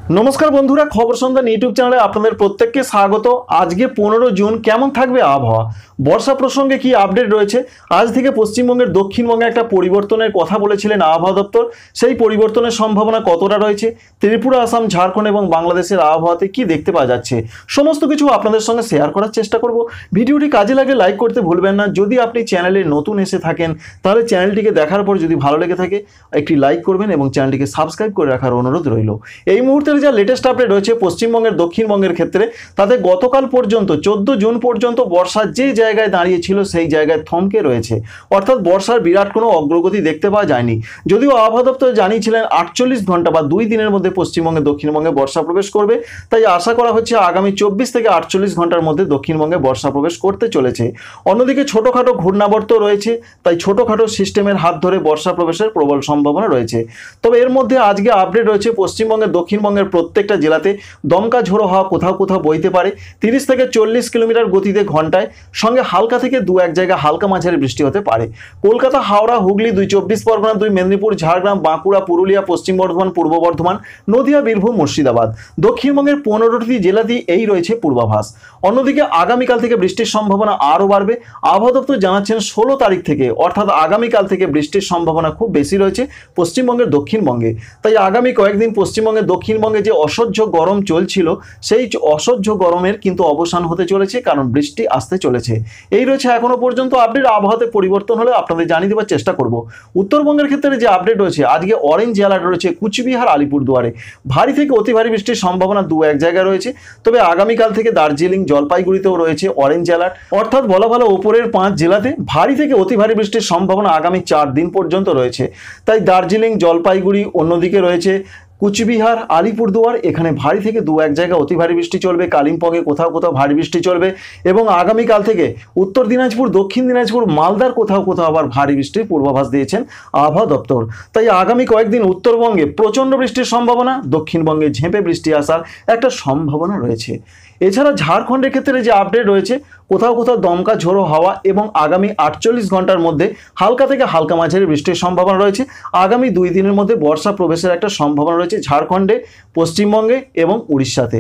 नमस्कार बंधुरा खबर सन्धान यूट्यूब चैनले आपनादेर प्रत्येकके स्वागत। आज के 15 जून केमन थाकबे आबहावा बर्षा प्रसंगे कि आपडेट रयेछे आज थेके पश्चिमबंगेर दक्षिणबंगे एकटा परिवर्तनेर कथा बोलेछिलेन आबहावा दफ्तर सेई परिवर्तनेर सम्भावना कतटा रयेछे त्रिपुरा आसाम झारखंड एबं बांग्लादेशेर आबहावाते कि देखते पाওয়া যাচ্ছে समस्त किछु आपनादेर संगे शेयर करार चेष्टा करब। भिडियोटी काजे लागे लाइक करते भुलबेन ना। यदि आपनि चैनेले नतुन एसे थाकेन ताहले चैनेलटिके देखार पर यदि भालो लेगे थाके एकटी लाइक करबेन एबं चैनेलटिके साबस्क्राइब करे राखार अनुरोध रइल। এই মুহূর্তে যা লেটেস্ট আপডেট রয়েছে পশ্চিমবঙ্গের দক্ষিণবঙ্গের ক্ষেত্রে তাতে গতকাল পর্যন্ত 14 জুন পর্যন্ত বর্ষা যে জায়গায় দাঁড়িয়ে ছিল সেই জায়গায় থমকে রয়েছে, অর্থাৎ বর্ষার বিরাট কোনো অগ্রগতি দেখতে পাওয়া যায়নি। যদিও আবহাওয়া দপ্তর জানিয়েছিলেন 48 ঘন্টা বা 2 দিনের মধ্যে পশ্চিমবঙ্গে দক্ষিণবঙ্গে বর্ষা প্রবেশ করবে, তাই আশা করা হচ্ছে আগামী 24 থেকে 48 ঘন্টার মধ্যে দক্ষিণবঙ্গে বর্ষা প্রবেশ করতে চলেছে। অন্যদিকে ছোটখাটো ঘূর্ণাবর্ত রয়েছে, তাই ছোটখাটো সিস্টেমের হাত ধরে বর্ষা প্রবেশের প্রবল সম্ভাবনা রয়েছে। তবে এর মধ্যে আজকে আপডেট রয়েছে পশ্চিমবঙ্গের দক্ষিণবঙ্গের প্রত্যেকটা জেলাতে দমকা ঝোড়ো হাওয়া কোথাও কোথাও বইতে পারে 30 থেকে 40 কিলোমিটার গতিতে ঘন্টায়, সঙ্গে হালকা থেকে দু এক জায়গায় হালকা মাঝারি বৃষ্টি হতে পারে। কলকাতা, হাওড়া, হুগলি, 2 24 পরগনা, 2 মেদিনীপুর, ঝাড়গ্রাম, বাঁকুড়া, পুরুলিয়া, পশ্চিম বর্ধমান, পূর্ব বর্ধমান, নদিয়া, বীরভূম, মুর্শিদাবাদ দক্ষিণবঙ্গের 15টি জেলাতেই এই রয়েছে পূর্বাভাস। অন্যদিকে আগামীকাল থেকে বৃষ্টির সম্ভাবনা আরও বাড়বে। আবহাওয়া দপ্তর জানাচ্ছেন 16 তারিখ থেকে অর্থাৎ আগামীকাল থেকে বৃষ্টির সম্ভাবনা খুব বেশি রয়েছে পশ্চিমবঙ্গের দক্ষিণবঙ্গে। তাই আগামী কয়েকদিন পশ্চিমবঙ্গের দক্ষিণবঙ্গে যে অসহ্য গরম চলছিল সেই অসহ্য গরমের কিন্তু অবসান হতে চলেছে, কারণ বৃষ্টি আসতে চলেছে। এই রয়েছে এখনো পর্যন্ত আপডেট। আবহাওয়াতে পরিবর্তন হলে আপনাদের জানিয়ে দেওয়ার চেষ্টা করব। উত্তরবঙ্গের ক্ষেত্রে যে আপডেট রয়েছে আজকে অরেঞ্জ অ্যালার্ট রয়েছে কুচবিহার, আলিপুরদুয়ারে ভারী থেকে অতি ভারী বৃষ্টির সম্ভাবনা 2-1 জায়গায় রয়েছে। তবে আগামীকাল থেকে দার্জিলিং, জলপাইগুড়িতেও রয়েছে অরেঞ্জ অ্যালার্ট, অর্থাৎ বলা ভালো উপরের 5 জেলাতে ভারী থেকে অতি ভারী বৃষ্টির সম্ভাবনা আগামী 4 দিন পর্যন্ত রয়েছে। তাই দার্জিলিং, জলপাইগুড়ি, অন্যদিকে রয়েছে কুচবিহার, আলিপুরদুয়ার, এখানে ভারী থেকে 2-1 জায়গায় অতি ভারী বৃষ্টি চলবে। কালিম্পংয়ে কোথাও কোথাও ভারী বৃষ্টি চলবে এবং আগামীকাল থেকে উত্তর দিনাজপুর, দক্ষিণ দিনাজপুর, মালদার কোথাও কোথাও আবার ভারী বৃষ্টির পূর্বাভাস দিয়েছেন আবহাওয়া দপ্তর। তাই আগামী কয়েকদিন উত্তরবঙ্গে প্রচণ্ড বৃষ্টির সম্ভাবনা, দক্ষিণবঙ্গে ঝেঁপে বৃষ্টি আসার একটা সম্ভাবনা রয়েছে। এছাড়া ঝাড়খণ্ডের ক্ষেত্রে যে আপডেট রয়েছে কোথাও কোথাও দমকা ঝোড়ো হাওয়া এবং আগামী 48 ঘন্টার মধ্যে হালকা থেকে হালকা মাঝারি বৃষ্টির সম্ভাবনা রয়েছে। আগামী 2 দিনের মধ্যে বর্ষা প্রবেশের একটা সম্ভাবনা রয়েছে ঝাড়খণ্ডে, পশ্চিমবঙ্গে এবং উড়িষ্যাতে।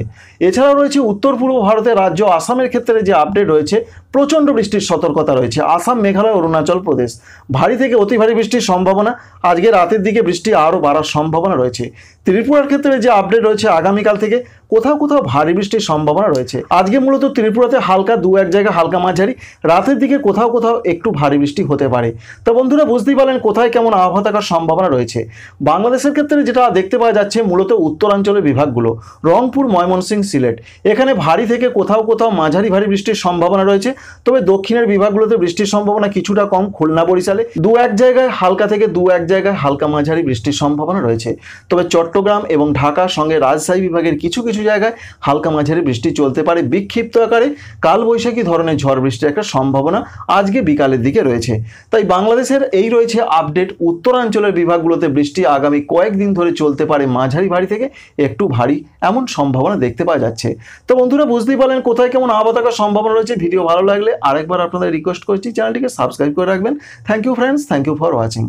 এছাড়াও রয়েছে উত্তর পূর্ব ভারতের রাজ্য আসামের ক্ষেত্রে যে আপডেট রয়েছে প্রচণ্ড বৃষ্টির সতর্কতা রয়েছে। আসাম, মেঘালয়, অরুণাচল প্রদেশ ভারী থেকে অতি ভারী বৃষ্টির সম্ভাবনা, আজকে রাতের দিকে বৃষ্টি আরও বাড়ার সম্ভাবনা রয়েছে। ত্রিপুরার ক্ষেত্রে যে আপডেট রয়েছে আগামীকাল থেকে কোথাও কোথাও ভারী বৃষ্টির সম্ভাবনা রয়েছে। আজকে মূলত ত্রিপুরাতে হালকা 2-1 জায়গায় হালকা মাঝারি, রাতের দিকে কোথাও কোথাও একটু ভারী বৃষ্টি হতে পারে। তো বন্ধুরা বুঝতেই পারলেন কোথায় কেমন আবহাওয়া থাকার সম্ভাবনা রয়েছে। বাংলাদেশের ক্ষেত্রে যেটা দেখতে পাওয়া যাচ্ছে মূলত উত্তরাঞ্চলের বিভাগগুলো রংপুর, ময়মনসিংহ, সিলেট এখানে ভারী থেকে কোথাও কোথাও মাঝারি ভারী বৃষ্টির সম্ভাবনা রয়েছে। তবে দক্ষিণের বিভাগগুলোতে বৃষ্টির সম্ভাবনা কিছুটা কম। খুলনা, বরিশালে 2-1 জায়গায় হালকা থেকে 2-1 জায়গায় হালকা মাঝারি বৃষ্টির সম্ভাবনা রয়েছে। তবে চট্টগ্রাম এবং ঢাকার সঙ্গে রাজশাহী বিভাগের কিছু কিছু জায়গায় হালকা মাঝারি বৃষ্টি চলতে পারে। বিক্ষিপ্ত আকারে কালবৈশাখী ধরনের ঝড় বৃষ্টির একটা সম্ভাবনা আজকে বিকালের দিকে রয়েছে। তাই বাংলাদেশের এই রয়েছে আপডেট। উত্তরাঞ্চলের বিভাগগুলোতে বৃষ্টি আগামী কয়েকদিন ধরে চলতে পারে মাঝারি ভারী থেকে একটু ভারী, এমন সম্ভাবনা দেখতে পাওয়া যাচ্ছে। তো বন্ধুরা বুঝতেই পারলেন কোথায় কেমন আবহাওয়া থাকার সম্ভাবনা রয়েছে। ভিডিও ভালো লাগলে আরেকবার আপনাদের রিকোয়েস্ট করছি চ্যানেলটিকে সাবস্ক্রাইব করে রাখবেন। Thank you friends, thank you for watching.